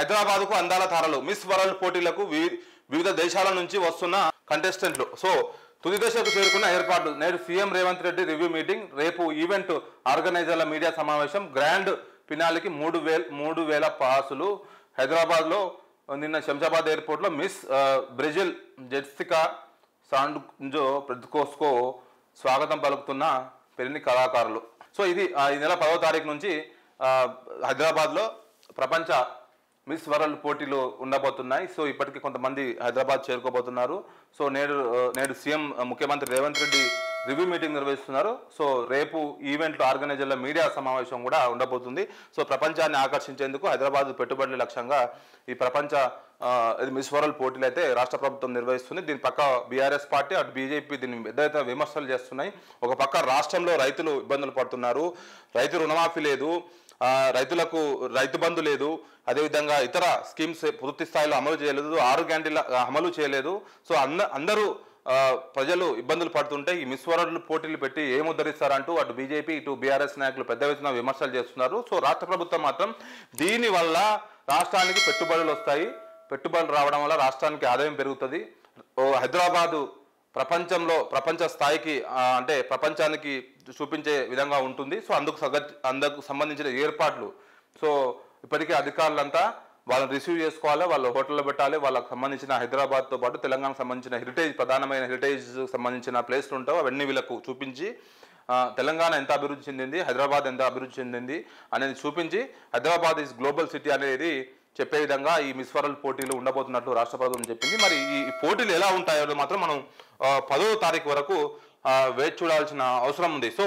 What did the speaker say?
హైదరాబాద్కు అందాల తారలు మిస్ వరల్డ్ పోటీలకు వివిధ దేశాల నుంచి వస్తున్న కంటెస్టెంట్లు. సో తుది దశకు చేరుకున్న ఏర్పాట్లు. నేడు CM Revanth Reddy review meeting, రేపు ఈవెంట్ ఆర్గనైజర్ల మీడియా సమావేశం, గ్రాండ్ ఫినాలికి 3,000 పాసులు. హైదరాబాద్లో నిన్న శంషాబాద్ ఎయిర్పోర్ట్లో మిస్ బ్రెజిల్ జెస్సికా సాండ్జో పెద్కోస్కో స్వాగతం పలుకుతున్న పెళ్లి కళాకారులు. సో ఇది ఈ నెల 10వ తారీఖు నుంచి హైదరాబాద్లో ప్రపంచ మిస్ వరల్డ్ పోటీలు ఉండబోతున్నాయి. సో ఇప్పటికీ కొంతమంది హైదరాబాద్ చేరుకోబోతున్నారు. సో నేడు సీఎం ముఖ్యమంత్రి రేవంత్ రెడ్డి రివ్యూ మీటింగ్ నిర్వహిస్తున్నారు. సో రేపు ఈవెంట్లు ఆర్గనైజర్ల మీడియా సమావేశం కూడా ఉండబోతుంది. సో ప్రపంచాన్ని ఆకర్షించేందుకు హైదరాబాద్ పెట్టుబడుల లక్ష్యంగా ఈ ప్రపంచ మిస్ వరల్డ్ పోటీలు అయితే రాష్ట్ర ప్రభుత్వం నిర్వహిస్తుంది. దీని పక్క బీఆర్ఎస్ పార్టీ, అటు బీజేపీ దీన్ని పెద్ద విమర్శలు చేస్తున్నాయి. ఒక పక్క రాష్ట్రంలో రైతులు ఇబ్బందులు పడుతున్నారు, రైతు రుణమాఫీ లేదు, రైతులకు రైతు బంధు లేదు, అదేవిధంగా ఇతర స్కీమ్స్ పూర్తి స్థాయిలో అమలు చేయలేదు, 6 గ్యారెంటీల అమలు చేయలేదు. సో అందరూ ప్రజలు ఇబ్బందులు పడుతుంటే ఈ మిస్ వరల్డ్ పోటీలు పెట్టి ఏం ఉద్ధరిస్తారంటూ అటు బీజేపీ ఇటు బీఆర్ఎస్ నాయకులు పెద్ద ఎత్తున విమర్శలు చేస్తున్నారు. సో రాష్ట్ర ప్రభుత్వం మాత్రం దీనివల్ల రాష్ట్రానికి పెట్టుబడులు వస్తాయి, పెట్టుబడులు రావడం వల్ల రాష్ట్రానికి ఆదాయం పెరుగుతుంది, హైదరాబాదు ప్రపంచ స్థాయికి అంటే ప్రపంచానికి చూపించే విధంగా ఉంటుంది. సో అందుకు సంబంధించిన ఏర్పాట్లు. సో ఇప్పటికే అధికారులంతా వాళ్ళని రిసీవ్ చేసుకోవాలి, వాళ్ళు హోటల్లో పెట్టాలి. వాళ్ళకి సంబంధించిన హైదరాబాద్తో పాటు తెలంగాణకు సంబంధించిన ప్రధానమైన హెరిటేజ్ సంబంధించిన ప్లేస్లు ఉంటావు అవన్నీ వీళ్ళకు చూపించి తెలంగాణ ఎంత అభివృద్ధి చెందింది, హైదరాబాద్ ఎంత అభివృద్ధి చెందింది అనేది చూపించి హైదరాబాద్ ఈజ్ గ్లోబల్ సిటీ అనేది చెప్పే విధంగా ఈ మిస్ వరల్డ్ పోటీలు ఉండబోతున్నట్లు రాష్ట్ర ప్రభుత్వం చెప్పింది. మరి ఈ పోటీలు ఎలా ఉంటాయో మాత్రం మనం 10వ తారీఖు వరకు వేచి చూడాల్సిన అవసరం ఉంది. సో